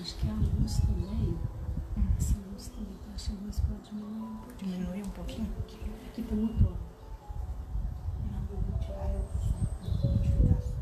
Acho que a luz também. Essa luz também tá achando, mas pode diminuir um pouquinho. Diminuir um pouquinho? Aqui tá muito alto. Não, eu vou tirar as notificações.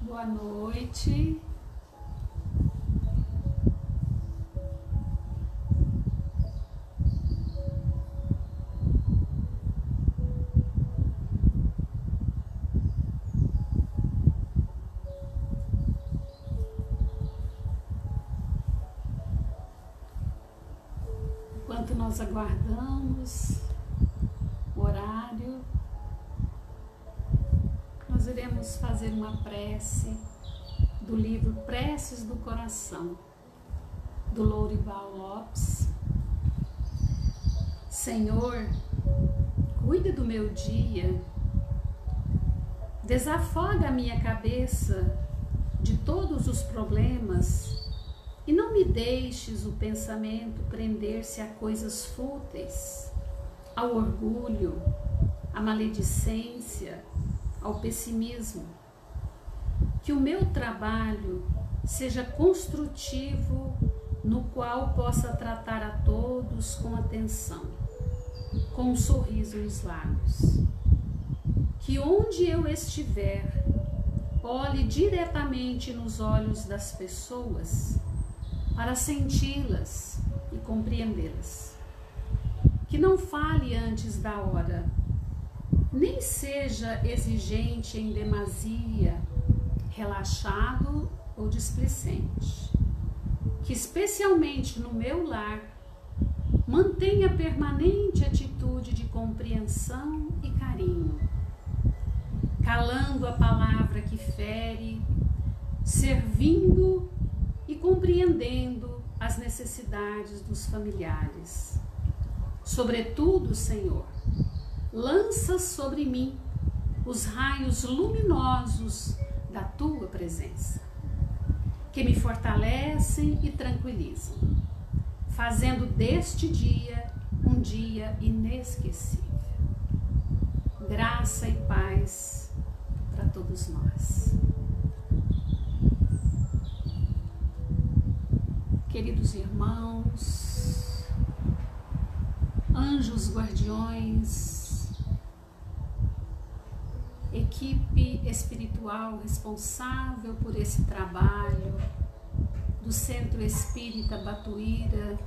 Boa noite. Enquanto nós aguardamos o horário, nós iremos fazer uma prece do livro Preces do Coração, do Lourival Lopes. Senhor, cuide do meu dia, desafoga a minha cabeça de todos os problemas e não me deixes o pensamento prender-se a coisas fúteis, ao orgulho, à maledicência, ao pessimismo. Que o meu trabalho seja construtivo, no qual possa tratar a todos com atenção, com um sorriso nos lábios. Que onde eu estiver, olhe diretamente nos olhos das pessoas para senti-las e compreendê-las. Que não fale antes da hora, nem seja exigente em demasia, relaxado ou displicente. Que especialmente no meu lar, mantenha permanente atitude de compreensão e carinho, calando a palavra que fere, servindo e compreendendo as necessidades dos familiares. Sobretudo, Senhor, lança sobre mim os raios luminosos da Tua presença, que me fortalecem e tranquilizam, fazendo deste dia um dia inesquecível. Graça e paz para todos nós. Queridos irmãos, anjos guardiões, equipe espiritual responsável por esse trabalho do Centro Espírita Batuíra,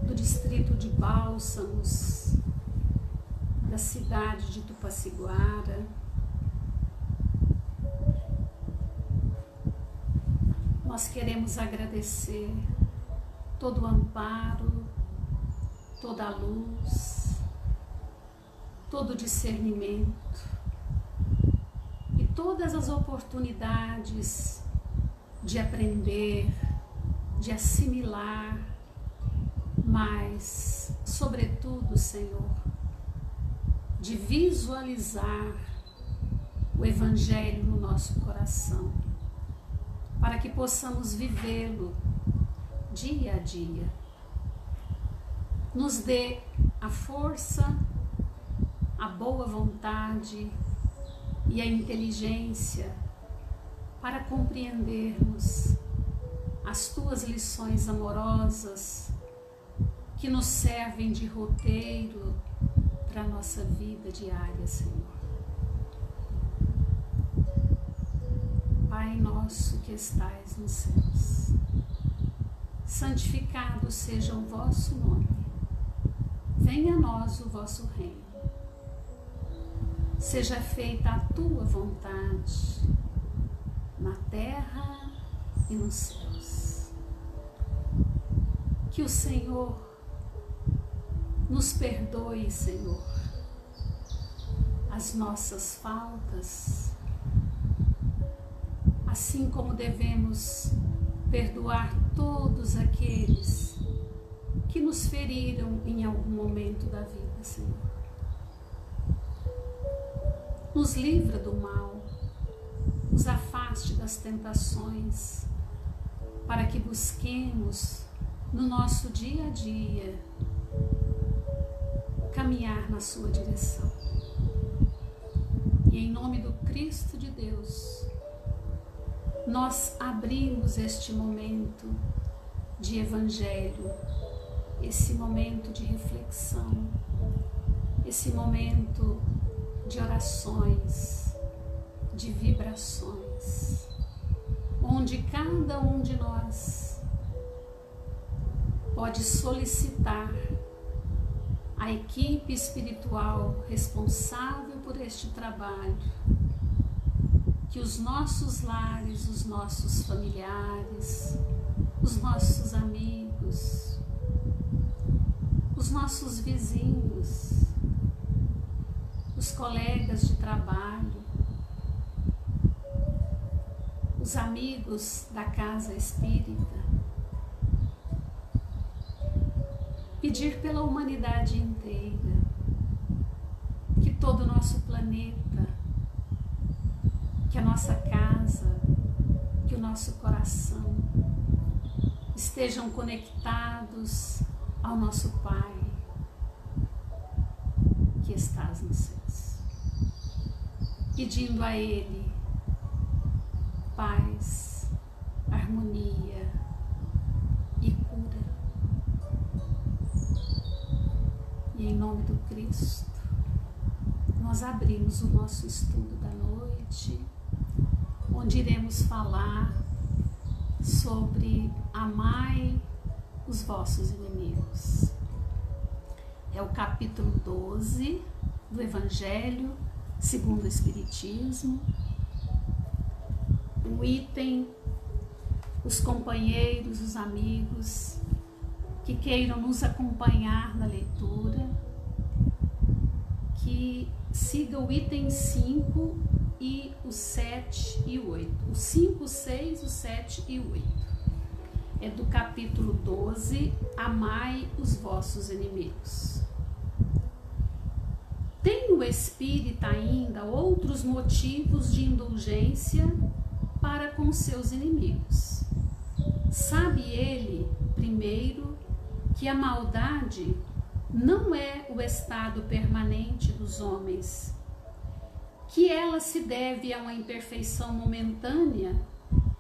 do distrito de Bálsamos, da cidade de Tupaciguara, nós queremos agradecer todo o amparo, toda a luz, todo o discernimento e todas as oportunidades de aprender, de assimilar, mas, sobretudo, Senhor, de visualizar o Evangelho no nosso coração, para que possamos vivê-lo dia a dia. Nos dê a força, a boa vontade e a inteligência para compreendermos as Tuas lições amorosas que nos servem de roteiro para a nossa vida diária, Senhor. Pai nosso que estais nos céus, santificado seja o vosso nome. Venha a nós o vosso reino. Seja feita a tua vontade, na terra e nos céus. Que o Senhor nos perdoe, Senhor, as nossas faltas, assim como devemos perdoar todos todos aqueles que nos feriram em algum momento da vida, Senhor. Nos livra do mal, nos afaste das tentações, para que busquemos no nosso dia a dia caminhar na sua direção. E em nome do Cristo de Deus, nós abrimos este momento de evangelho, esse momento de reflexão, esse momento de orações, de vibrações, onde cada um de nós pode solicitar a equipe espiritual responsável por este trabalho, que os nossos lares, os nossos familiares, os nossos amigos, os nossos vizinhos, os colegas de trabalho, os amigos da casa espírita, pedir pela humanidade inteira, que todo o nosso planeta, que a nossa casa, que o nosso coração estejam conectados ao nosso Pai, que estás nos céus, pedindo a Ele paz, harmonia e cura. E em nome do Cristo, nós abrimos o nosso estudo da noite, onde iremos falar sobre amai os vossos inimigos. É o capítulo 12 do Evangelho segundo o Espiritismo. O item, os companheiros, os amigos que queiram nos acompanhar na leitura, que siga o item 5 e o 7 e o 8. O 5, o 6, o 7 e o 8. É do capítulo 12, amai os vossos inimigos. Tem o espírita ainda outros motivos de indulgência para com seus inimigos. Sabe ele, primeiro, que a maldade não é o estado permanente dos homens, que ela se deve a uma imperfeição momentânea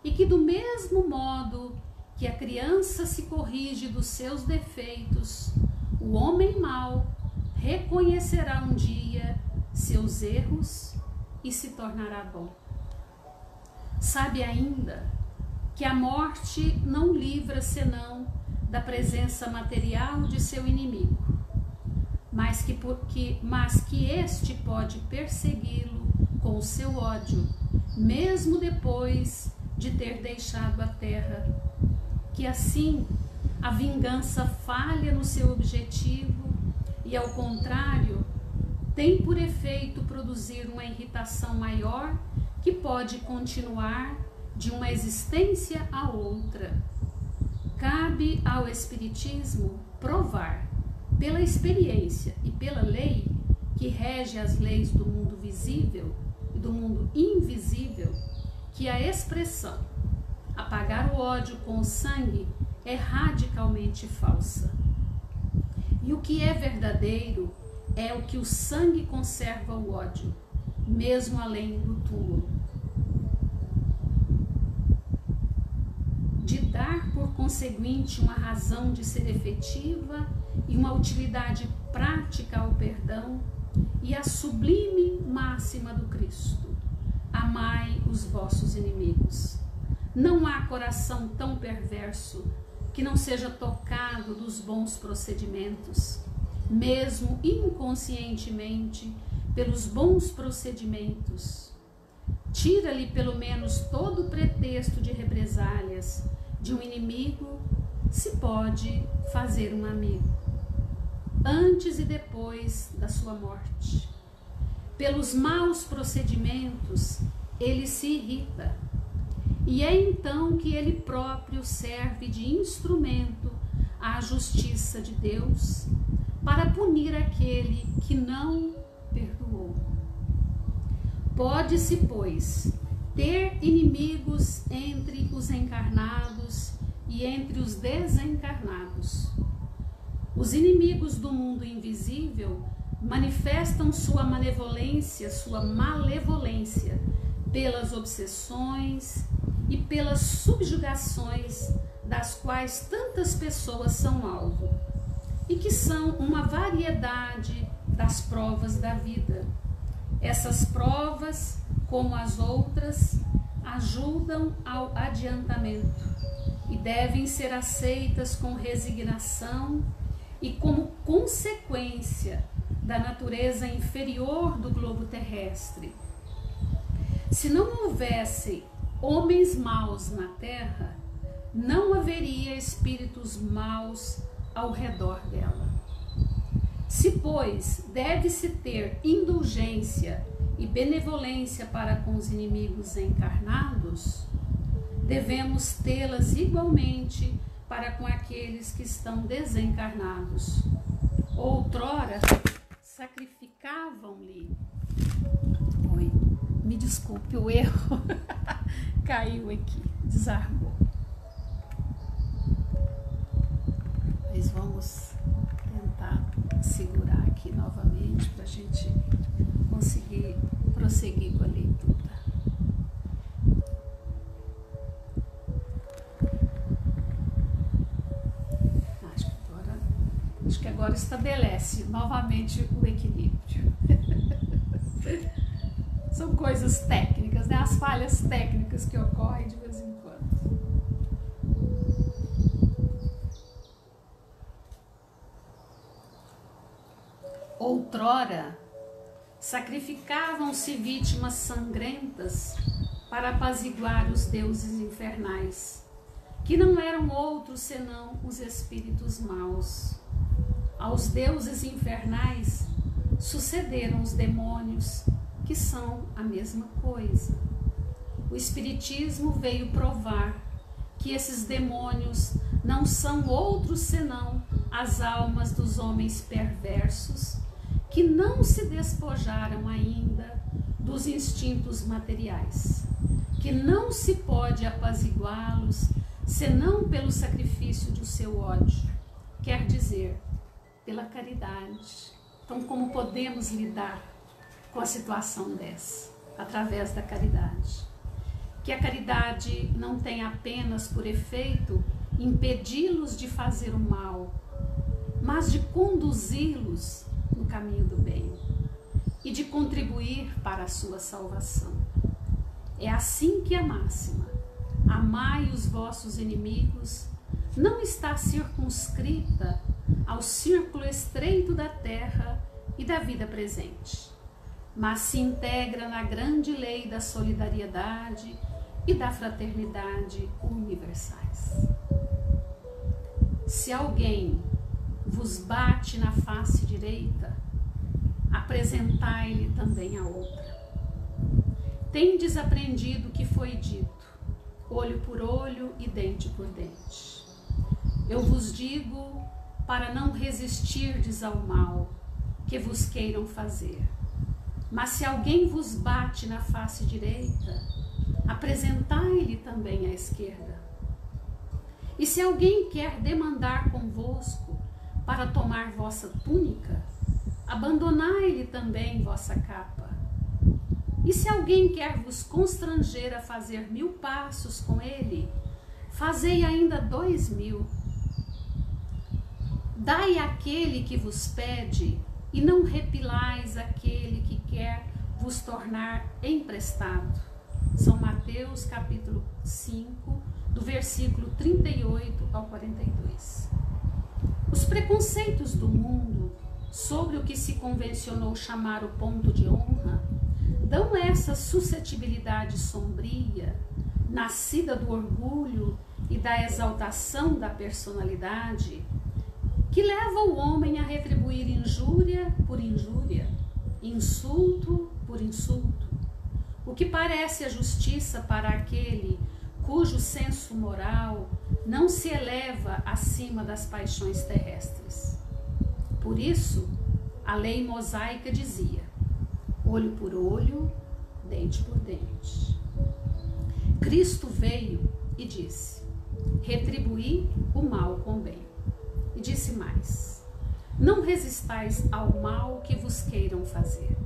e que, do mesmo modo que a criança se corrige dos seus defeitos, o homem mau reconhecerá um dia seus erros e se tornará bom. Sabe ainda que a morte não livra senão da presença material de seu inimigo, mas que este pode persegui-lo com o seu ódio, mesmo depois de ter deixado a terra, que assim a vingança falha no seu objetivo e, ao contrário, tem por efeito produzir uma irritação maior que pode continuar de uma existência a outra. Cabe ao Espiritismo provar, pela experiência e pela lei que rege as leis do mundo visível e do mundo invisível, que a expressão apagar o ódio com o sangue é radicalmente falsa. E o que é verdadeiro é o que o sangue conserva o ódio, mesmo além do túmulo. De dar, por conseguinte, uma razão de ser efetiva e uma utilidade prática ao perdão e a sublime máxima do Cristo: amai os vossos inimigos. Não há coração tão perverso que não seja tocado dos bons procedimentos, mesmo inconscientemente, pelos bons procedimentos. Tira-lhe pelo menos todo o pretexto de represálias. De um inimigo se pode fazer um amigo, antes e depois da sua morte. Pelos maus procedimentos ele se irrita, e é então que ele próprio serve de instrumento à justiça de Deus para punir aquele que não perdoou. Pode-se, pois, ter inimigos entre os encarnados e entre os desencarnados. Os inimigos do mundo invisível manifestam sua malevolência pelas obsessões e pelas subjugações das quais tantas pessoas são alvo, e que são uma variedade das provas da vida. Essas provas, como as outras, ajudam ao adiantamento e devem ser aceitas com resignação e como consequência da natureza inferior do globo terrestre. Se não houvesse homens maus na Terra, não haveria espíritos maus ao redor dela. Se, pois, deve-se ter indulgência e benevolência para com os inimigos encarnados, devemos tê-las igualmente para com aqueles que estão desencarnados. Outrora, sacrificavam-lhe. Oi, me desculpe, o erro caiu aqui, desarmou. Mas vamos tentar segurar aqui novamente para a gente conseguir prosseguir com a leitura. Acho que agora estabelece novamente o equilíbrio. São coisas técnicas, né? As falhas técnicas que ocorrem de vez em quando. Outrora, sacrificavam-se vítimas sangrentas para apaziguar os deuses infernais, que não eram outros senão os espíritos maus. Aos deuses infernais sucederam os demônios, que são a mesma coisa. O Espiritismo veio provar que esses demônios não são outros senão as almas dos homens perversos que não se despojaram ainda dos instintos materiais, que não se pode apaziguá-los senão pelo sacrifício do seu ódio, quer dizer, pela caridade. Então, como podemos lidar com a situação dessa? Através da caridade. Que a caridade não tem apenas por efeito impedi-los de fazer o mal, mas de conduzi-los no caminho do bem e de contribuir para a sua salvação. É assim que a máxima, amai os vossos inimigos, não está circunscrita ao círculo estreito da terra e da vida presente, mas se integra na grande lei da solidariedade e da fraternidade universais. Se alguém vos bate na face direita, apresentai-lhe também a outra. Tendes aprendido o que foi dito, olho por olho e dente por dente. Eu vos digo para não resistirdes ao mal que vos queiram fazer. Mas se alguém vos bate na face direita, apresentai-lhe também a esquerda. E se alguém quer demandar convosco para tomar vossa túnica, abandonai-lhe também vossa capa. E se alguém quer vos constranger a fazer 1000 passos com ele, fazei ainda 2000. Dai àquele que vos pede, e não repilais aquele que quer vos tornar emprestado. São Mateus capítulo 5, do versículo 38 ao 42. Os preconceitos do mundo sobre o que se convencionou chamar o ponto de honra dão essa suscetibilidade sombria, nascida do orgulho e da exaltação da personalidade, que leva o homem a retribuir injúria por injúria, insulto por insulto, o que parece a justiça para aquele cujo senso moral não se eleva acima das paixões terrestres. Por isso, a lei mosaica dizia: olho por olho, dente por dente. Cristo veio e disse: retribuí o mal com o bem. E disse mais: não resistais ao mal que vos queiram fazer.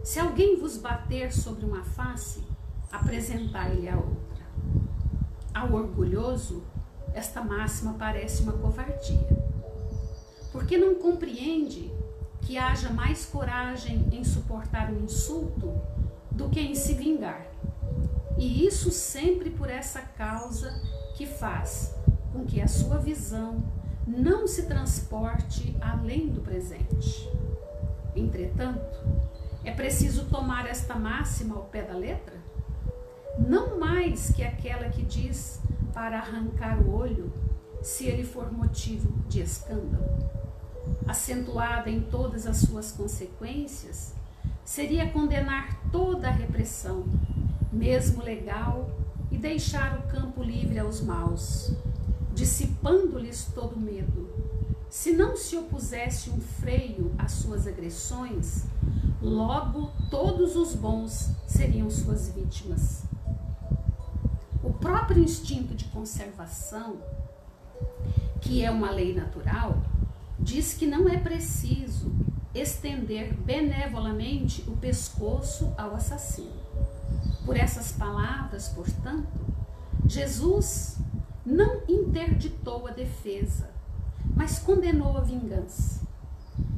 Se alguém vos bater sobre uma face, apresentai-lhe a outra. Ao orgulhoso, esta máxima parece uma covardia, porque não compreende que haja mais coragem em suportar um insulto do que em se vingar. E isso sempre por essa causa que faz com que a sua visão não se transporte além do presente. Entretanto, é preciso tomar esta máxima ao pé da letra? Não mais que aquela que diz para arrancar o olho, se ele for motivo de escândalo. Acentuada em todas as suas consequências, seria condenar toda a repressão, mesmo legal, e deixar o campo livre aos maus, dissipando-lhes todo medo. Se não se opusesse um freio às suas agressões, logo todos os bons seriam suas vítimas. O próprio instinto de conservação, que é uma lei natural, diz que não é preciso estender benevolamente o pescoço ao assassino. Por essas palavras, portanto, Jesus não interditou a defesa, mas condenou a vingança.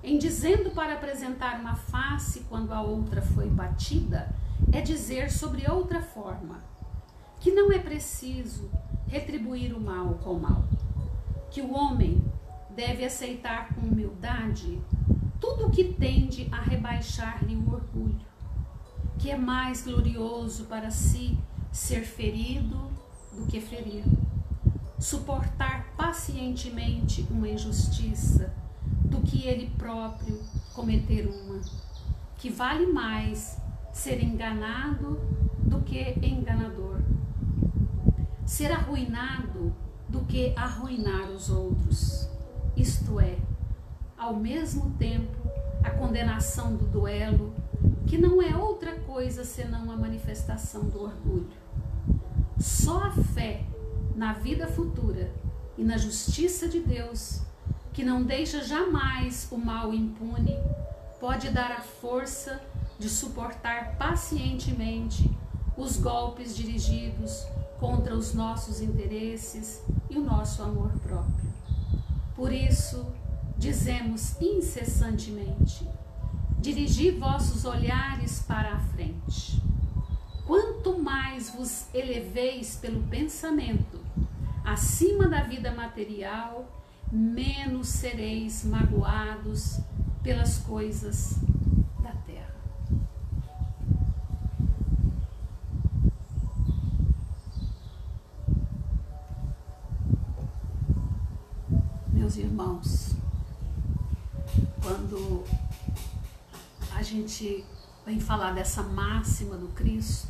Em dizendo para apresentar uma face quando a outra foi batida, é dizer sobre outra forma que não é preciso retribuir o mal com o mal, que o homem deve aceitar com humildade tudo o que tende a rebaixar-lhe o orgulho, que é mais glorioso para si ser ferido do que ferir, suportar pacientemente uma injustiça do que ele próprio cometer uma, que vale mais ser enganado do que enganador, ser arruinado do que arruinar os outros, isto é, ao mesmo tempo, a condenação do duelo, que não é outra coisa senão a manifestação do orgulho. Só a fé na vida futura e na justiça de Deus, que não deixa jamais o mal impune, pode dar a força de suportar pacientemente os golpes dirigidos contra os nossos interesses e o nosso amor próprio. Por isso, dizemos incessantemente: dirigi vossos olhares para a frente. Quanto mais vos eleveis pelo pensamento acima da vida material, menos sereis magoados pelas coisas da terra. Meus irmãos, quando a gente vem falar dessa máxima do Cristo,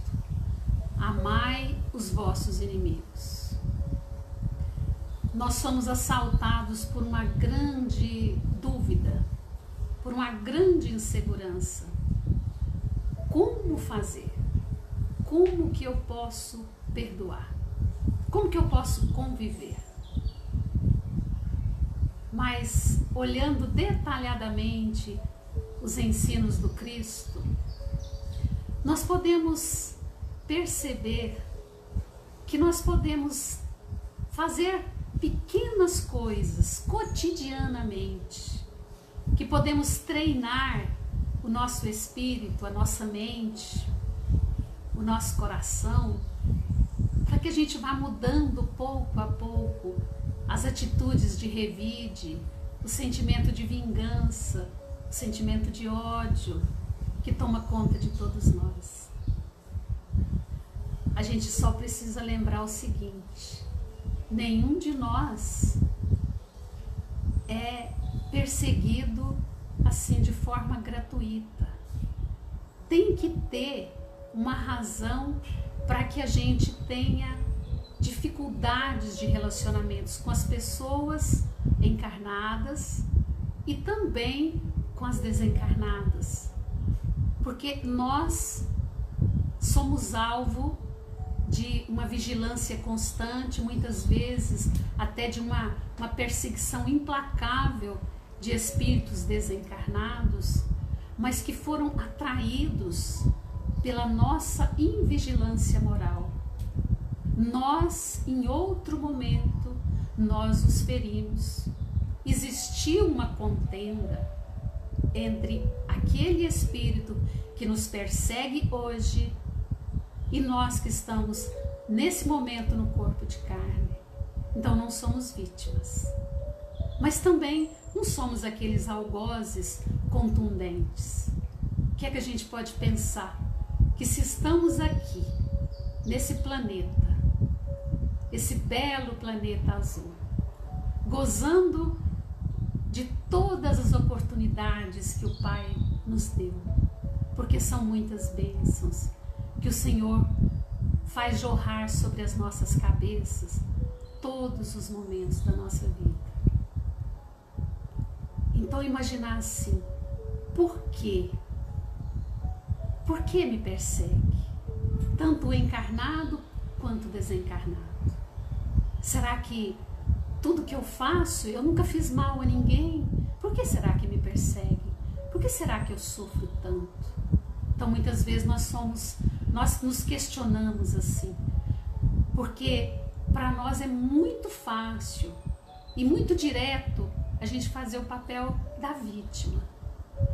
amai os vossos inimigos, nós somos assaltados por uma grande dúvida, por uma grande insegurança. Como fazer? Como que eu posso perdoar? Como que eu posso conviver? Mas, olhando detalhadamente os ensinos do Cristo, nós podemos perceber que nós podemos fazer pequenas coisas cotidianamente, que podemos treinar o nosso espírito, a nossa mente, o nosso coração, para que a gente vá mudando pouco a pouco as atitudes de revide, o sentimento de vingança, o sentimento de ódio que toma conta de todos nós. A gente só precisa lembrar o seguinte: nenhum de nós é perseguido assim de forma gratuita. Tem que ter uma razão para que a gente tenha dificuldades de relacionamentos com as pessoas encarnadas e também com as desencarnadas, porque nós somos alvo de uma vigilância constante, muitas vezes até de uma perseguição implacável de espíritos desencarnados, mas que foram atraídos pela nossa invigilância moral. Nós, em outro momento, nós os ferimos. Existiu uma contenda entre aquele espírito que nos persegue hoje e nós que estamos nesse momento no corpo de carne. Então não somos vítimas, mas também não somos aqueles algozes contundentes. O que é que a gente pode pensar? Que se estamos aqui, nesse planeta, esse belo planeta azul, gozando de todas as oportunidades que o Pai nos deu, porque são muitas bênçãos que o Senhor faz jorrar sobre as nossas cabeças todos os momentos da nossa vida. Então imaginar assim, por quê? Por que me persegue? Tanto o encarnado quanto o desencarnado. Será que tudo que eu faço, eu nunca fiz mal a ninguém? Por que será que me persegue? Por que será que eu sofro tanto? Então muitas vezes nós nos questionamos assim, porque para nós é muito fácil e muito direto a gente fazer o papel da vítima.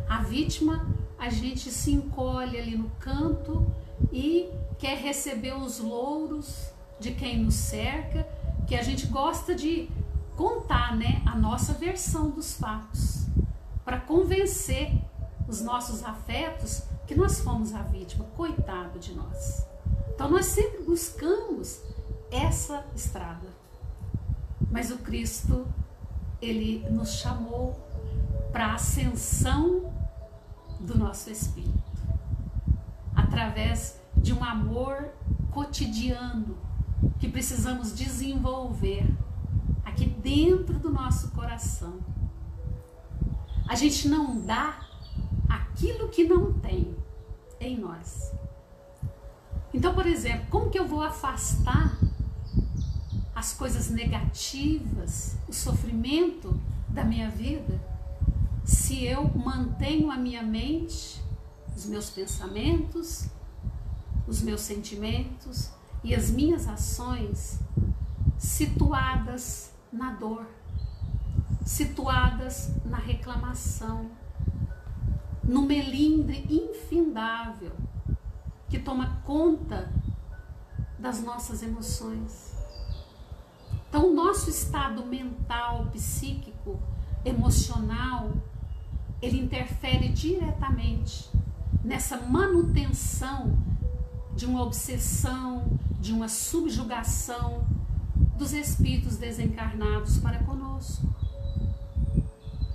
A vítima, a gente se encolhe ali no canto e quer receber os louros de quem nos cerca, que a gente gosta de contar, né, a nossa versão dos fatos, para convencer os nossos afetos que nós fomos a vítima, coitado de nós. Então nós sempre buscamos essa estrada. Mas o Cristo, ele nos chamou para a ascensão do nosso espírito, através de um amor cotidiano que precisamos desenvolver aqui dentro do nosso coração. A gente não dá aquilo que não tem em nós. Então, por exemplo, como que eu vou afastar as coisas negativas, o sofrimento da minha vida, se eu mantenho a minha mente, os meus pensamentos, os meus sentimentos e as minhas ações situadas na dor, situadas na reclamação, no melindre infindável que toma conta das nossas emoções. Então, o nosso estado mental, psíquico, emocional, ele interfere diretamente nessa manutenção de uma obsessão, de uma subjugação dos espíritos desencarnados para conosco.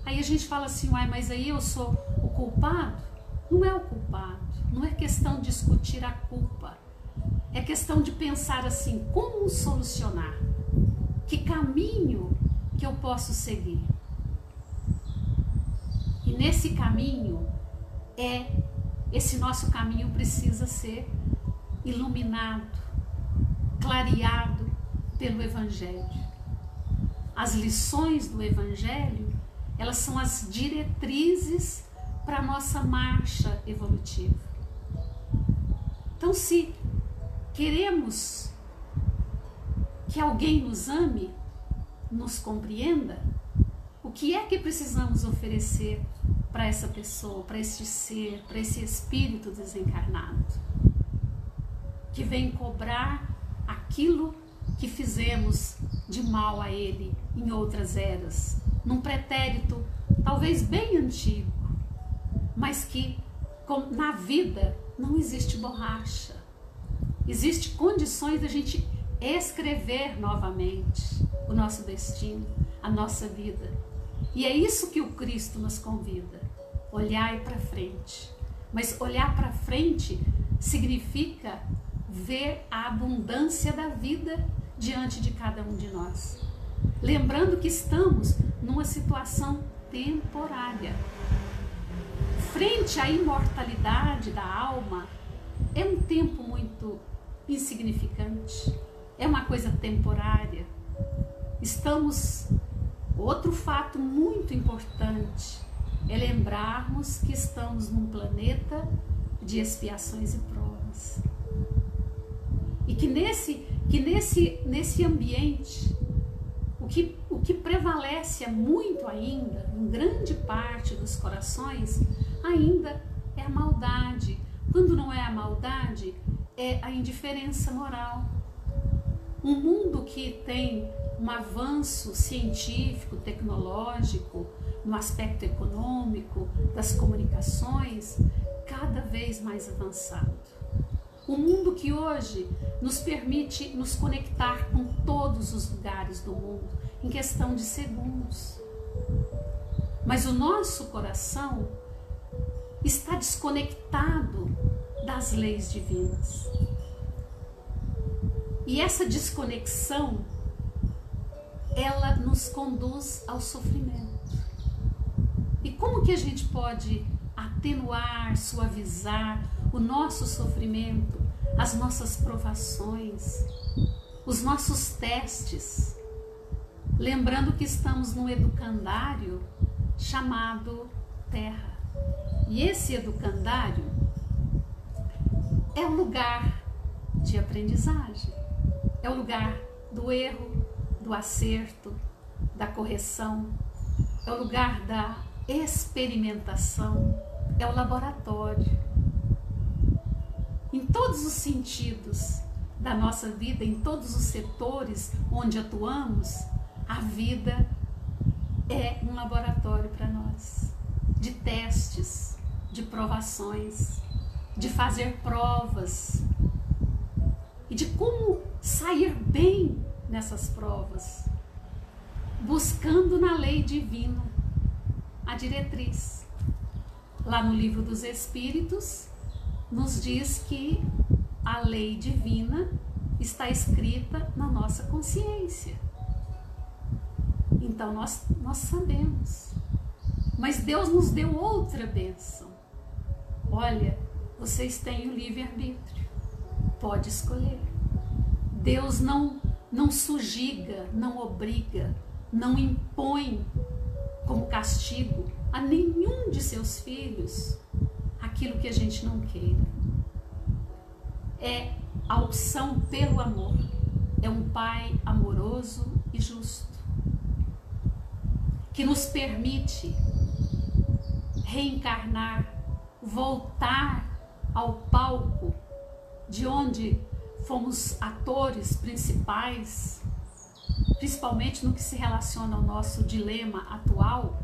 Aí a gente fala assim, uai, mas aí eu sou o culpado? Não é o culpado, não é questão de discutir a culpa, é questão de pensar assim, como solucionar? Que caminho que eu posso seguir? E nesse caminho, esse nosso caminho precisa ser iluminado, clareado pelo Evangelho. As lições do Evangelho, elas são as diretrizes para a nossa marcha evolutiva. Então, se queremos que alguém nos ame, nos compreenda, o que é que precisamos oferecer para essa pessoa, para este ser, para esse espírito desencarnado, que vem cobrar aquilo que fizemos de mal a ele em outras eras, num pretérito talvez bem antigo, mas que na vida não existe borracha, existe condições da gente escrever novamente o nosso destino, a nossa vida. E é isso que o Cristo nos convida, olhar para frente. Mas olhar para frente significa ver a abundância da vida diante de cada um de nós. Lembrando que estamos numa situação temporária. Frente à imortalidade da alma, é um tempo muito insignificante, é uma coisa temporária. Outro fato muito importante é lembrarmos que estamos num planeta de expiações e provas. E que nesse ambiente, o que prevalece muito ainda, em grande parte dos corações, ainda é a maldade. Quando não é a maldade, é a indiferença moral. Um mundo que tem um avanço científico, tecnológico, no aspecto econômico, das comunicações, cada vez mais avançado. Um mundo que hoje nos permite nos conectar com todos os lugares do mundo em questão de segundos. Mas o nosso coração está desconectado das leis divinas. E essa desconexão, ela nos conduz ao sofrimento. E como que a gente pode atenuar, suavizar o nosso sofrimento, as nossas provações, os nossos testes? Lembrando que estamos num educandário chamado Terra. E esse educandário é um lugar de aprendizagem, é o lugar do erro, do acerto, da correção, é o lugar da experimentação, é o laboratório. Em todos os sentidos da nossa vida, em todos os setores onde atuamos, a vida é um laboratório para nós, de testes, de provações, de fazer provas e de como sair bem nessas provas, buscando na lei divina a diretriz. Lá no Livro dos Espíritos nos diz que a lei divina está escrita na nossa consciência. Então nós sabemos. Mas Deus nos deu outra bênção. Olha, vocês têm o livre-arbítrio. Pode escolher. Deus não sujiga, não obriga, não impõe como castigo a nenhum de seus filhos aquilo que a gente não queira. É a opção pelo amor. É um Pai amoroso e justo, que nos permite reencarnar, voltar ao palco de onde fomos atores principais, principalmente no que se relaciona ao nosso dilema atual.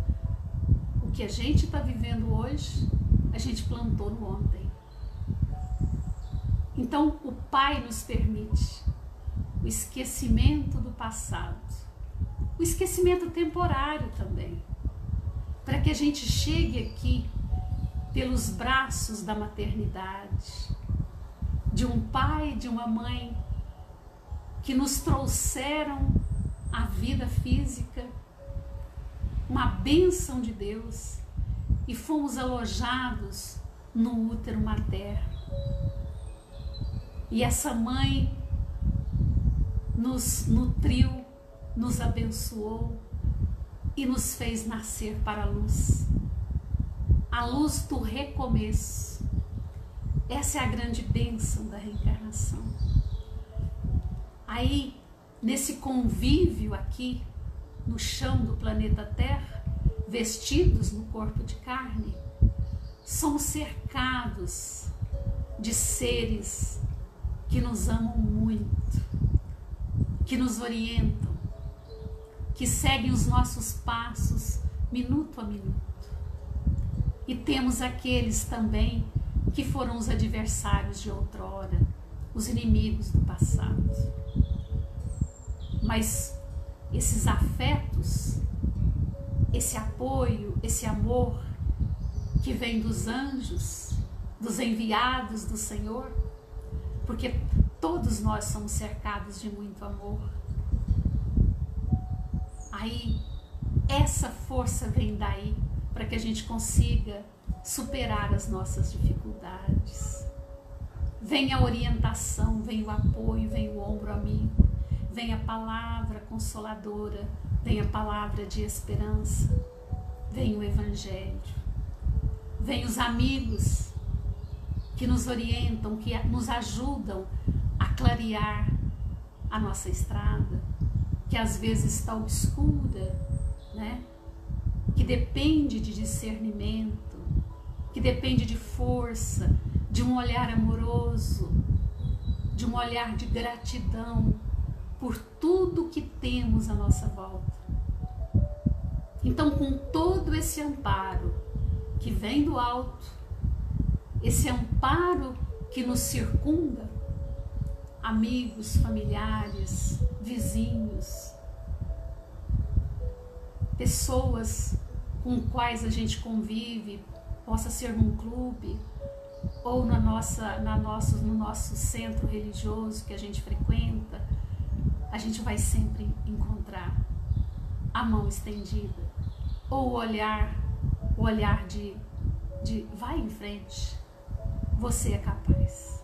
O que a gente está vivendo hoje, a gente plantou no ontem. Então o Pai nos permite o esquecimento do passado, o esquecimento temporário também, para que a gente chegue aqui pelos braços da maternidade, de um pai, de uma mãe que nos trouxeram a vida física, uma bênção de Deus, e fomos alojados no útero materno. E essa mãe nos nutriu, nos abençoou e nos fez nascer para a luz do recomeço. Essa é a grande bênção da reencarnação. Aí, nesse convívio aqui, no chão do planeta Terra, vestidos no corpo de carne, somos cercados de seres que nos amam muito, que nos orientam, que seguem os nossos passos minuto a minuto. E temos aqueles também que foram os adversários de outrora, os inimigos do passado. Mas esses afetos, esse apoio, esse amor que vem dos anjos, dos enviados do Senhor, porque Todos nós somos cercados de muito amor. Aí, essa força vem daí para que a gente consiga superar as nossas dificuldades. Vem a orientação, vem o apoio, vem o ombro amigo, vem a palavra consoladora, vem a palavra de esperança, vem o evangelho, vem os amigos que nos orientam, que nos ajudam a clarear a nossa estrada, que às vezes está obscura, né? Que depende de discernimento, que depende de força, de um olhar amoroso, de um olhar de gratidão por tudo que temos à nossa volta. Então, com todo esse amparo que vem do alto, esse amparo que nos circunda, amigos, familiares, vizinhos, pessoas com quais a gente convive, possa ser num clube ou no nosso centro religioso que a gente frequenta, a gente vai sempre encontrar a mão estendida ou o olhar de vai em frente, você é capaz.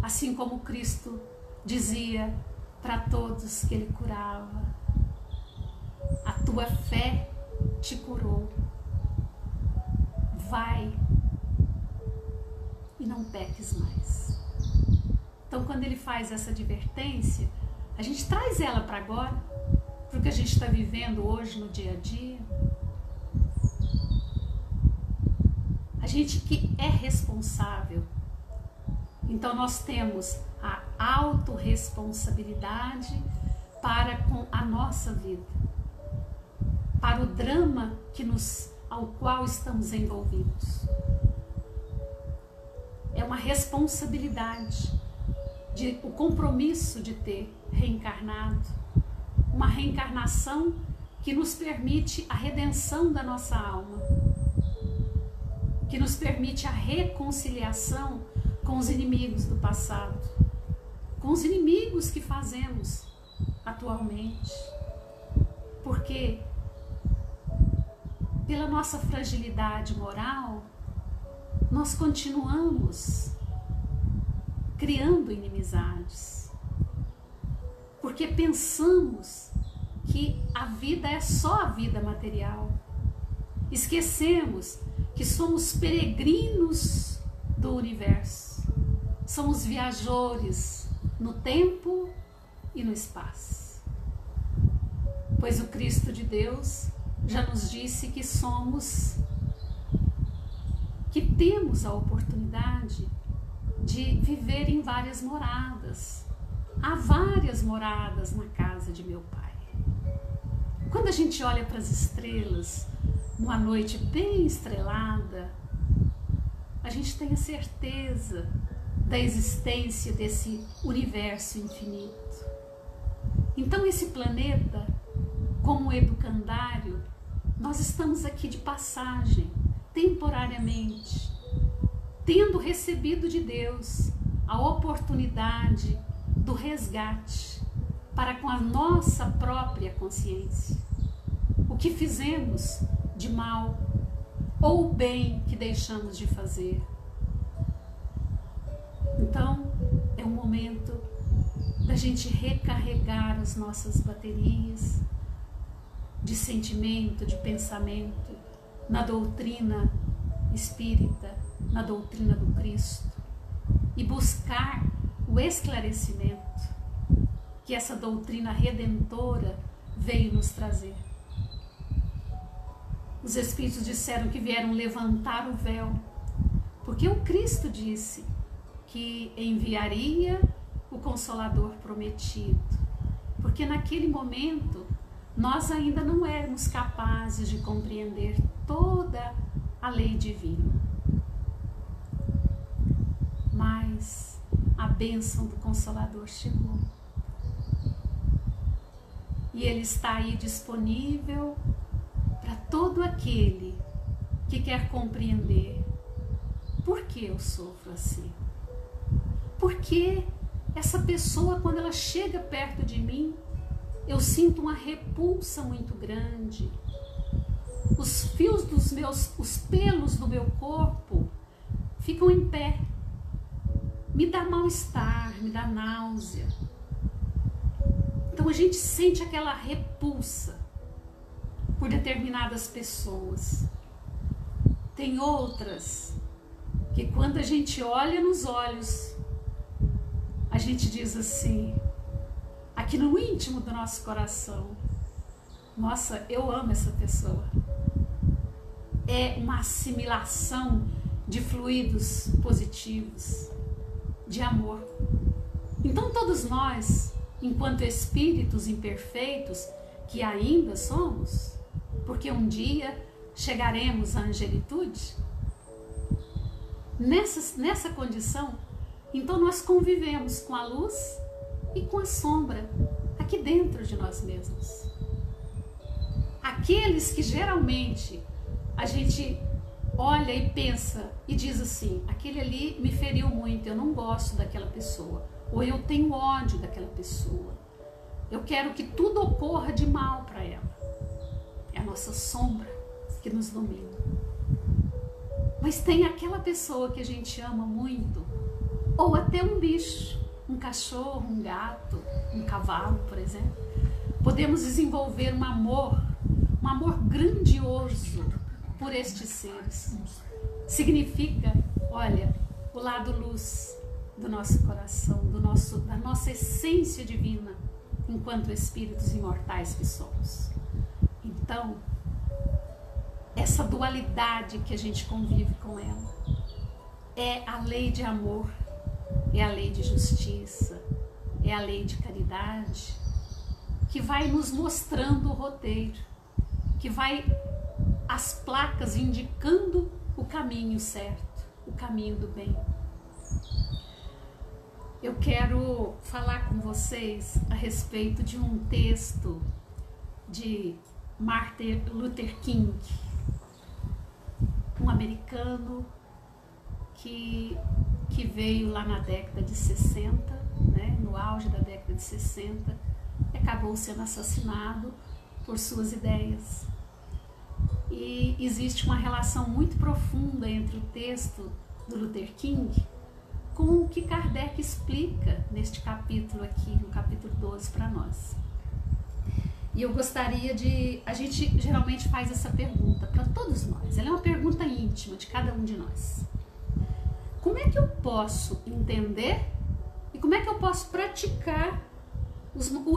Assim como Cristo dizia para todos que ele curava, a tua fé te curou, vai e não peques mais. Então, quando ele faz essa advertência, a gente traz ela para agora, para o que a gente está vivendo hoje no dia a dia. A gente que é responsável. Então, nós temos a autorresponsabilidade para com a nossa vida, para o drama ao qual estamos envolvidos. É uma responsabilidade, o compromisso de ter reencarnado, uma reencarnação que nos permite a redenção da nossa alma, que nos permite a reconciliação com os inimigos do passado, com os inimigos que fazemos atualmente, porque pela nossa fragilidade moral, nós continuamos criando inimizades, porque pensamos que a vida é só a vida material. Esquecemos que somos peregrinos do universo, somos viajores no tempo e no espaço, pois o Cristo de Deus já nos disse que temos a oportunidade de viver em várias moradas. Há várias moradas na casa de meu Pai. Quando a gente olha para as estrelas, numa noite bem estrelada, a gente tem a certeza da existência desse universo infinito. Então, esse planeta, como educandário, nós estamos aqui de passagem, temporariamente, tendo recebido de Deus a oportunidade do resgate para com a nossa própria consciência. O que fizemos de mal ou o bem que deixamos de fazer. Então, é um momento da gente recarregar as nossas baterias de sentimento, de pensamento, na doutrina espírita, na doutrina do Cristo, e buscar o esclarecimento que essa doutrina redentora veio nos trazer. Os Espíritos disseram que vieram levantar o véu, porque o Cristo disse que enviaria o Consolador prometido, porque naquele momento nós ainda não éramos capazes de compreender toda a lei divina. Mas a bênção do Consolador chegou. E ele está aí disponível para todo aquele que quer compreender por que eu sofro assim. Por que essa pessoa, quando ela chega perto de mim, eu sinto uma repulsa muito grande. Os fios os pelos do meu corpo ficam em pé. Me dá mal-estar, me dá náusea. Então a gente sente aquela repulsa por determinadas pessoas. Tem outras que quando a gente olha nos olhos, a gente diz assim, aqui no íntimo do nosso coração, nossa, eu amo essa pessoa. É uma assimilação de fluidos positivos, de amor. Então todos nós, enquanto espíritos imperfeitos, que ainda somos, porque um dia chegaremos à angelitude, nessa condição, então nós convivemos com a luz e com a sombra aqui dentro de nós mesmos. Aqueles que geralmente a gente olha e pensa e diz assim, aquele ali me feriu muito, eu não gosto daquela pessoa, ou eu tenho ódio daquela pessoa, eu quero que tudo ocorra de mal para ela. É a nossa sombra que nos domina. Mas tem aquela pessoa que a gente ama muito, ou até um bicho, um cachorro, um gato, um cavalo, por exemplo. Podemos desenvolver um amor grandioso por estes seres. Significa, olha, o lado luz do nosso coração, da nossa essência divina, enquanto espíritos imortais que somos. Então, essa dualidade que a gente convive com ela é a lei de amor, é a lei de justiça, é a lei de caridade, que vai nos mostrando o roteiro, que vai as placas indicando o caminho certo, o caminho do bem. Eu quero falar com vocês a respeito de um texto de Martin Luther King, um americano que veio lá na década de 60, né, no auge da década de 60, e acabou sendo assassinado por suas ideias. E existe uma relação muito profunda entre o texto do Luther King com o que Kardec explica neste capítulo aqui, no capítulo 12 para nós. E eu gostaria de... A gente geralmente faz essa pergunta para todos nós, ela é uma pergunta íntima de cada um de nós. Como é que eu posso entender e como é que eu posso praticar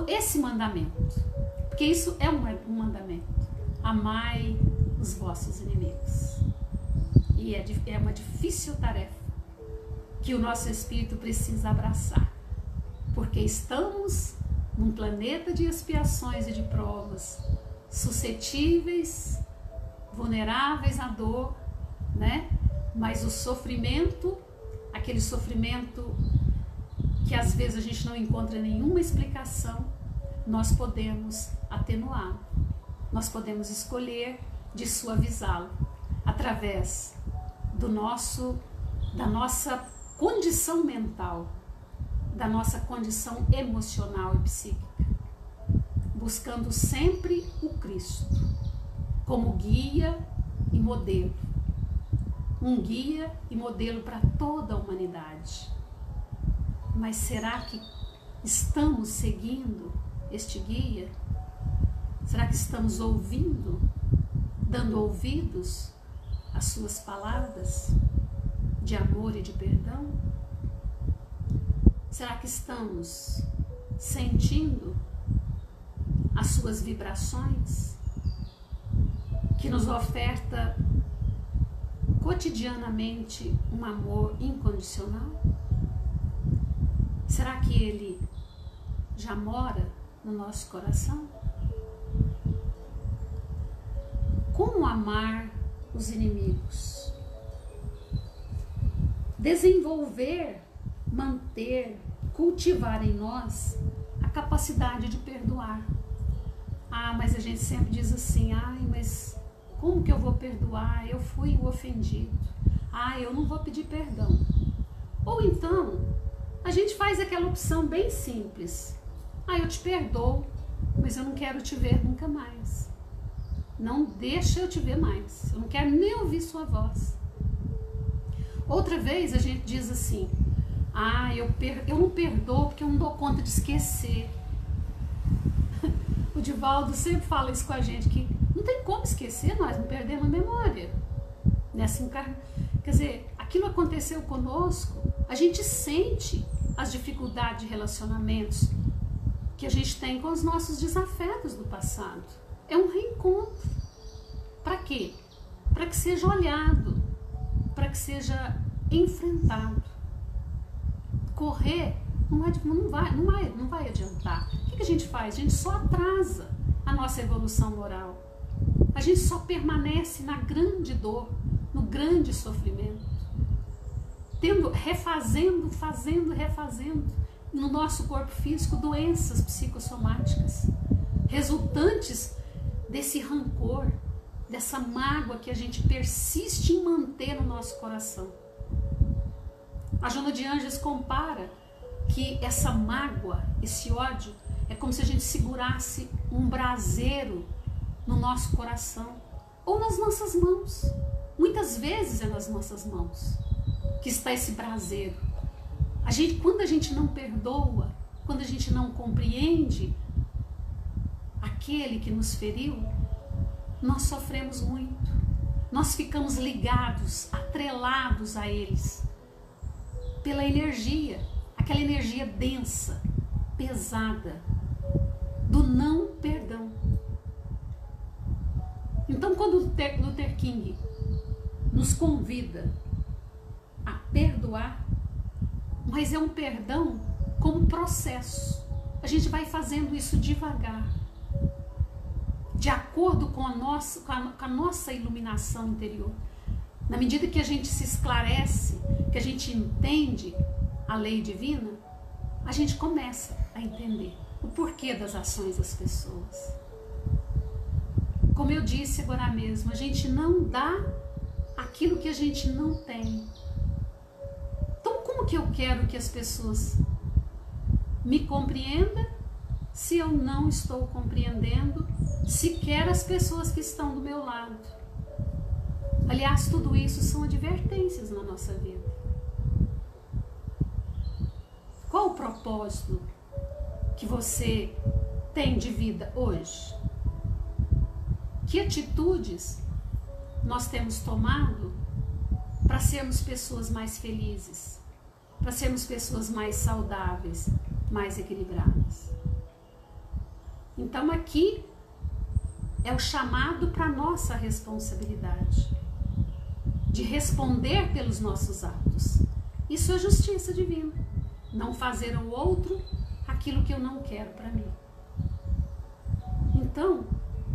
esse mandamento? Porque isso é um mandamento. Amai os vossos inimigos. E é uma difícil tarefa que o nosso espírito precisa abraçar, porque estamos num planeta de expiações e de provas, suscetíveis, vulneráveis à dor, né? Mas o sofrimento, aquele sofrimento que às vezes a gente não encontra nenhuma explicação, nós podemos atenuá-lo, nós podemos escolher de suavizá-lo através da nossa condição mental, da nossa condição emocional e psíquica, buscando sempre o Cristo como guia e modelo, um guia e modelo para toda a humanidade. Mas será que estamos seguindo este guia? Será que estamos ouvindo, dando ouvidos às suas palavras de amor e de perdão? Será que estamos sentindo as suas vibrações, que nos oferta cotidianamente um amor incondicional? Será que ele já mora no nosso coração? Como amar os inimigos? Desenvolver, manter, cultivar em nós a capacidade de perdoar. Ah, mas a gente sempre diz assim, ai, mas como que eu vou perdoar? Eu fui o ofendido. Ah, eu não vou pedir perdão. Ou então, a gente faz aquela opção bem simples. Eu te perdoo, mas eu não quero te ver nunca mais. Não deixa eu te ver mais. Eu não quero nem ouvir sua voz. Outra vez a gente diz assim, eu não perdoo porque eu não dou conta de esquecer. O Divaldo sempre fala isso com a gente, que não tem como esquecer, nós não perdemos a memória. Quer dizer, aquilo aconteceu conosco, a gente sente as dificuldades de relacionamentos que a gente tem com os nossos desafetos do passado. É um reencontro. Para quê? Para que seja olhado, para que seja enfrentado. Correr não vai adiantar. O que a gente faz? A gente só atrasa a nossa evolução moral. A gente só permanece na grande dor, no grande sofrimento. Refazendo no nosso corpo físico doenças psicossomáticas, resultantes desse rancor, dessa mágoa que a gente persiste em manter no nosso coração. A Joana de Ângeles compara que essa mágoa, esse ódio, é como se a gente segurasse um braseiro no nosso coração ou nas nossas mãos. Muitas vezes é nas nossas mãos que está esse braseiro. Quando a gente não perdoa, quando a gente não compreende aquele que nos feriu, nós sofremos muito. Nós ficamos ligados, atrelados a eles pela energia, aquela energia densa, pesada, do não perdão. Então, quando Luther King nos convida a perdoar, mas é um perdão como processo. A gente vai fazendo isso devagar, de acordo com a nossa iluminação interior. Na medida que a gente se esclarece, que a gente entende a lei divina, a gente começa a entender o porquê das ações das pessoas. Como eu disse agora mesmo, a gente não dá aquilo que a gente não tem. Então, como que eu quero que as pessoas me compreendam se eu não estou compreendendo sequer as pessoas que estão do meu lado? Aliás, tudo isso são advertências na nossa vida. Qual o propósito que você tem de vida hoje? Que atitudes nós temos tomado para sermos pessoas mais felizes, para sermos pessoas mais saudáveis, mais equilibradas? Então aqui é o chamado para a nossa responsabilidade de responder pelos nossos atos. Isso é justiça divina. Não fazer ao outro aquilo que eu não quero para mim. Então,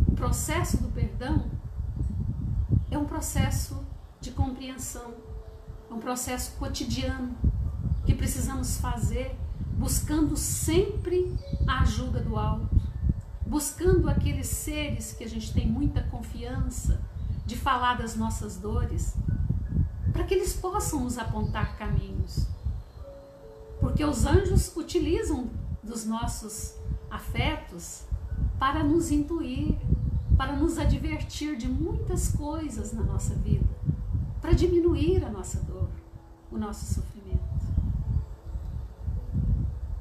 o processo do perdão é um processo de compreensão, é um processo cotidiano que precisamos fazer buscando sempre a ajuda do alto, buscando aqueles seres que a gente tem muita confiança de falar das nossas dores, para que eles possam nos apontar caminhos. Porque os anjos utilizam dos nossos afetos para nos intuir, para nos advertir de muitas coisas na nossa vida, para diminuir a nossa dor, o nosso sofrimento.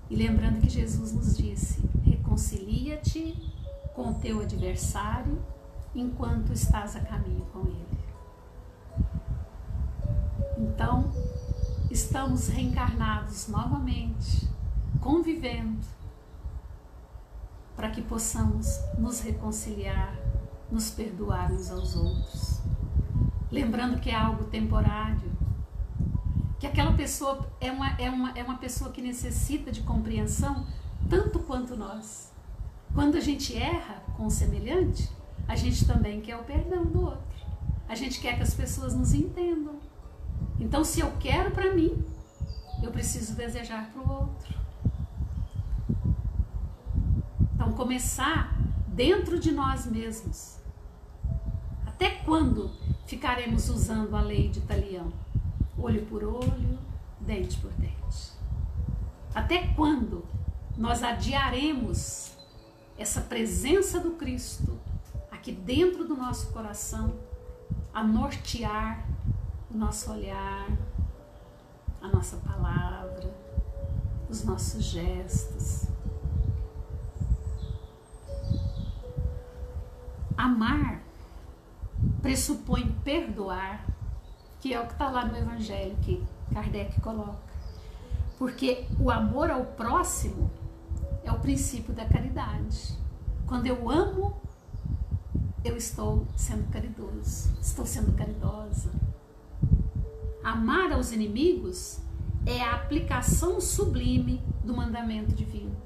E lembrando que Jesus nos disse: reconcilia-te com o teu adversário enquanto estás a caminho com ele. Então, estamos reencarnados novamente, convivendo, para que possamos nos reconciliar, nos perdoar uns aos outros. Lembrando que é algo temporário, que aquela pessoa é uma pessoa que necessita de compreensão tanto quanto nós. Quando a gente erra com o semelhante, a gente também quer o perdão do outro. A gente quer que as pessoas nos entendam. Então, se eu quero para mim, eu preciso desejar para o outro. Então, começar dentro de nós mesmos. Até quando ficaremos usando a lei de Talião? Olho por olho, dente por dente. Até quando nós adiaremos essa presença do Cristo aqui dentro do nosso coração a nortear o nosso olhar, a nossa palavra, os nossos gestos? Amar pressupõe perdoar, que é o que está lá no Evangelho que Kardec coloca. Porque o amor ao próximo é o princípio da caridade. Quando eu amo, eu estou sendo caridoso, estou sendo caridosa. Amar aos inimigos é a aplicação sublime do mandamento divino.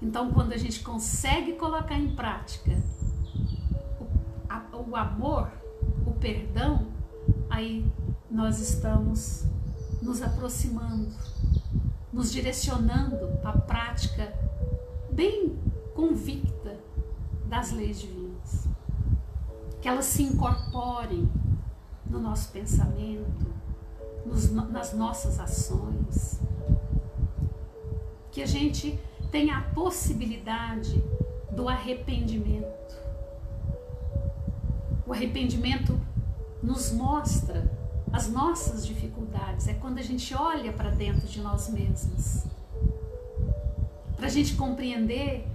Então, quando a gente consegue colocar em prática o amor, o perdão, aí nós estamos nos aproximando, nos direcionando para a prática bem convicta das leis divinas. Que elas se incorporem no nosso pensamento, nas nossas ações. Que a gente tenha a possibilidade do arrependimento. O arrependimento nos mostra as nossas dificuldades. É quando a gente olha para dentro de nós mesmos, para a gente compreender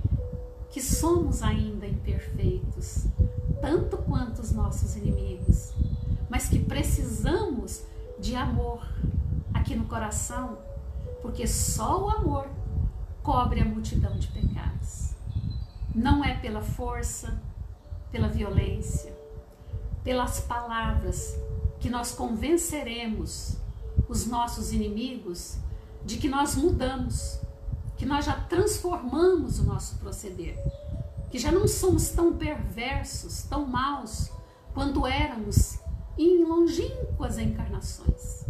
que somos ainda imperfeitos, tanto quanto os nossos inimigos, mas que precisamos de amor aqui no coração, porque só o amor cobre a multidão de pecados. Não é pela força, pela violência, pelas palavras que nós convenceremos os nossos inimigos de que nós mudamos, que nós já transformamos o nosso proceder, que já não somos tão perversos, tão maus quanto éramos em longínquas encarnações.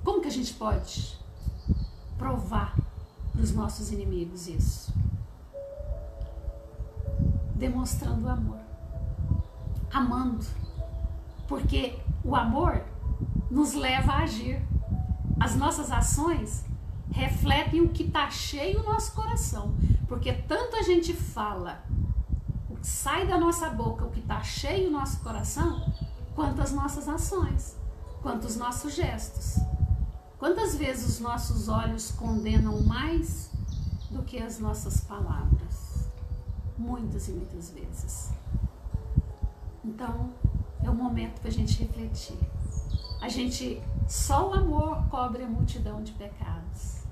Como que a gente pode provar para os nossos inimigos isso? Demonstrando o amor, amando, porque o amor nos leva a agir. As nossas ações refletem o que está cheio no nosso coração, porque tanto a gente fala, o que sai da nossa boca, o que está cheio no nosso coração, quanto as nossas ações, quanto os nossos gestos. Quantas vezes os nossos olhos condenam mais do que as nossas palavras? Muitas e muitas vezes. Então, é o momento para a gente refletir. Só o amor cobre a multidão de pecados.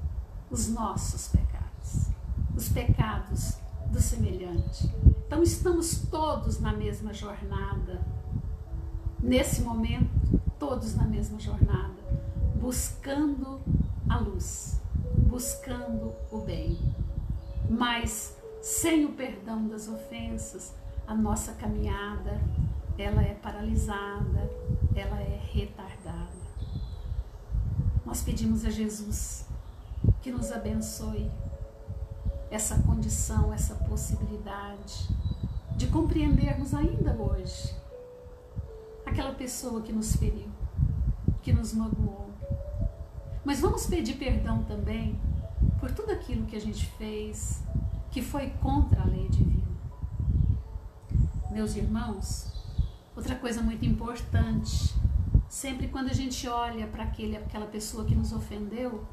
Os nossos pecados. Os pecados do semelhante. Então, estamos todos na mesma jornada. Nesse momento, todos na mesma jornada. Buscando a luz. Buscando o bem. Mas, sem o perdão das ofensas, a nossa caminhada, ela é paralisada, ela é retardada. Nós pedimos a Jesus que nos abençoe essa condição, essa possibilidade de compreendermos ainda hoje aquela pessoa que nos feriu, que nos magoou. Mas vamos pedir perdão também por tudo aquilo que a gente fez que foi contra a lei divina. Meus irmãos, outra coisa muito importante, sempre quando a gente olha para aquela pessoa que nos ofendeu,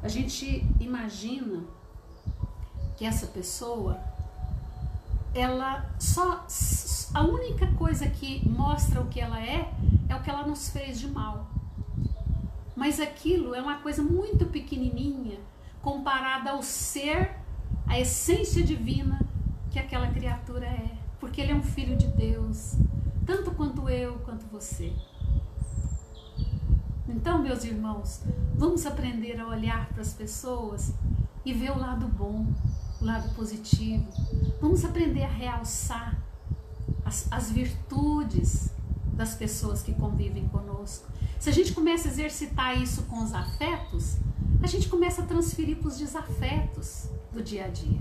a gente imagina que essa pessoa, a única coisa que mostra o que ela é o que ela nos fez de mal. Mas aquilo é uma coisa muito pequenininha comparada ao ser, a essência divina que aquela criatura é. Porque ele é um filho de Deus, tanto quanto eu, quanto você. Então, meus irmãos, vamos aprender a olhar para as pessoas e ver o lado bom, o lado positivo. Vamos aprender a realçar as virtudes das pessoas que convivem conosco. Se a gente começa a exercitar isso com os afetos, a gente começa a transferir para os desafetos do dia a dia.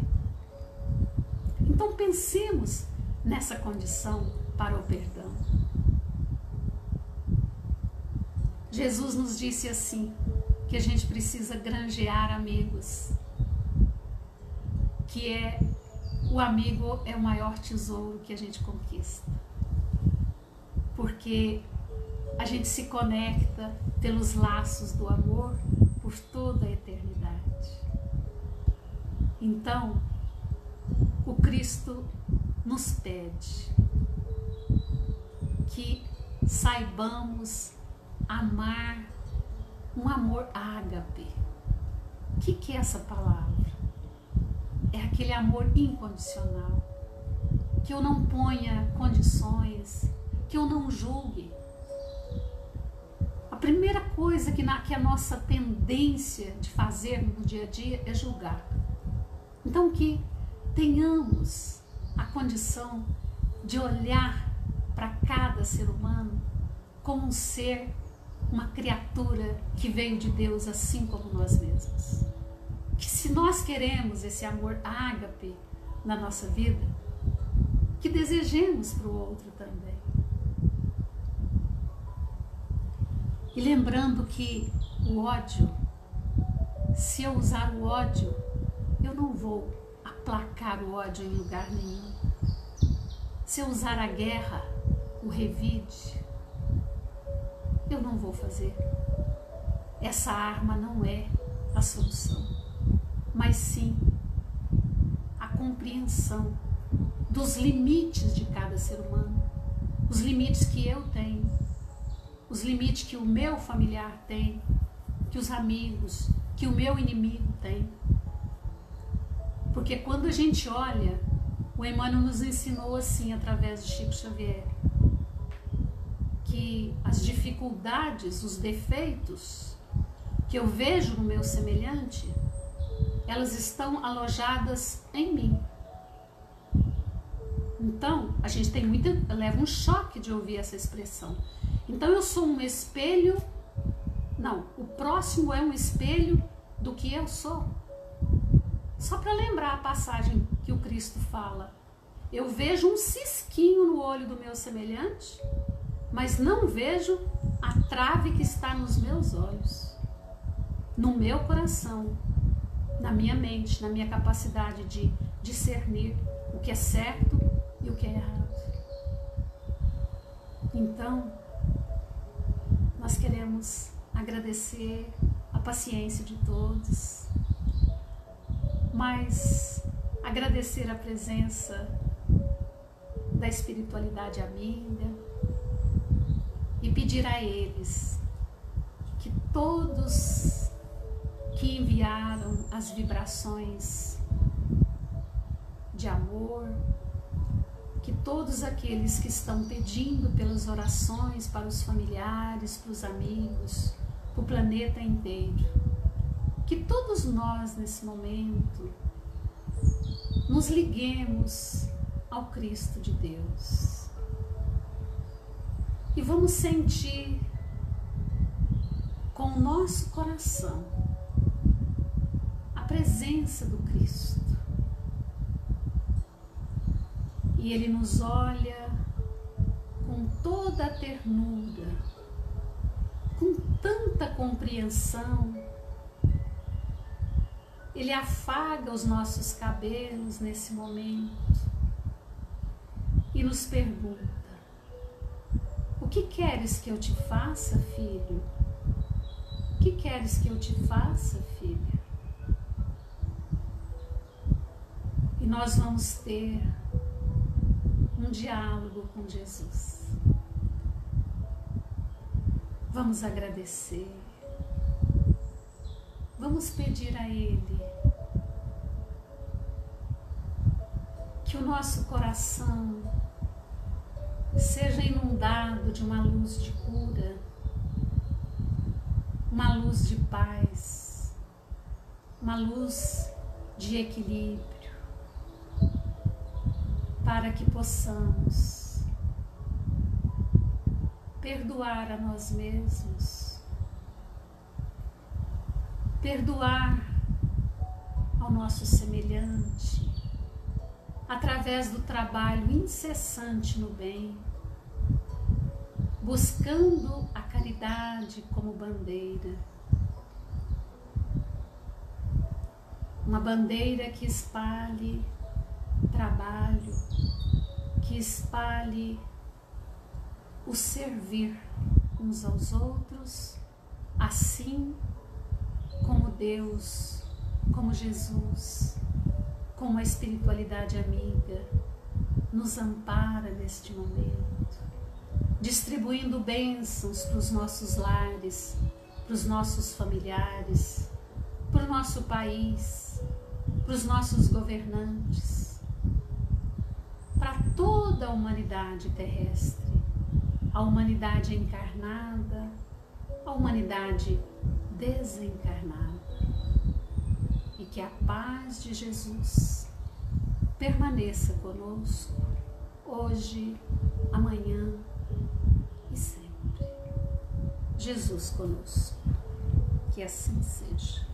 Então pensemos nessa condição para o perdão. Jesus nos disse assim: que a gente precisa granjear amigos, que o amigo é o maior tesouro que a gente conquista, porque a gente se conecta pelos laços do amor por toda a eternidade. Então, o Cristo nos pede que saibamos amar um amor ágape. O que é essa palavra? É aquele amor incondicional, que eu não ponha condições, que eu não julgue. A primeira coisa que a nossa tendência de fazer no dia a dia é julgar. Então que tenhamos a condição de olhar para cada ser humano como um ser, uma criatura que veio de Deus assim como nós mesmos. Que se nós queremos esse amor ágape na nossa vida, que desejemos para o outro também. E lembrando que o ódio, se eu usar o ódio, eu não vou aplacar o ódio em lugar nenhum. Se eu usar a guerra, o revide, eu não vou fazer. Essa arma não é a solução, mas sim a compreensão dos limites de cada ser humano, os limites que eu tenho, os limites que o meu familiar tem, que os amigos, que o meu inimigo tem. Porque quando a gente olha, o Emmanuel nos ensinou assim, através de Chico Xavier, que as dificuldades, os defeitos que eu vejo no meu semelhante, elas estão alojadas em mim. Então, a gente tem leva um choque de ouvir essa expressão. Então, eu sou um espelho. Não, o próximo é um espelho do que eu sou. Só para lembrar a passagem que o Cristo fala. Eu vejo um cisquinho no olho do meu semelhante, mas não vejo a trave que está nos meus olhos, no meu coração, na minha mente, na minha capacidade de discernir o que é certo e o que é errado. Então, nós queremos agradecer a paciência de todos, mas agradecer a presença da espiritualidade amiga e pedir a eles que todos que enviaram as vibrações de amor, que todos aqueles que estão pedindo pelas orações para os familiares, para os amigos, para o planeta inteiro, que todos nós nesse momento nos liguemos ao Cristo de Deus e vamos sentir com o nosso coração a presença do Cristo. E Ele nos olha com toda a ternura, com tanta compreensão. Ele afaga os nossos cabelos nesse momento e nos pergunta: o que queres que eu te faça, filho? O que queres que eu te faça, filha? E nós vamos ter um diálogo com Jesus. Vamos agradecer. Vamos pedir a Ele que o nosso coração seja inundado de uma luz de cura, uma luz de paz, uma luz de equilíbrio, para que possamos perdoar a nós mesmos, perdoar ao nosso semelhante, através do trabalho incessante no bem, buscando a caridade como bandeira, uma bandeira que espalhe trabalho, que espalhe o servir uns aos outros, assim como Deus, como Jesus, como a espiritualidade amiga nos ampara neste momento, distribuindo bênçãos para os nossos lares, para os nossos familiares, para o nosso país, para os nossos governantes, para toda a humanidade terrestre, a humanidade encarnada, a humanidade desencarnada. E que a paz de Jesus permaneça conosco, hoje, amanhã e sempre. Jesus conosco. Que assim seja.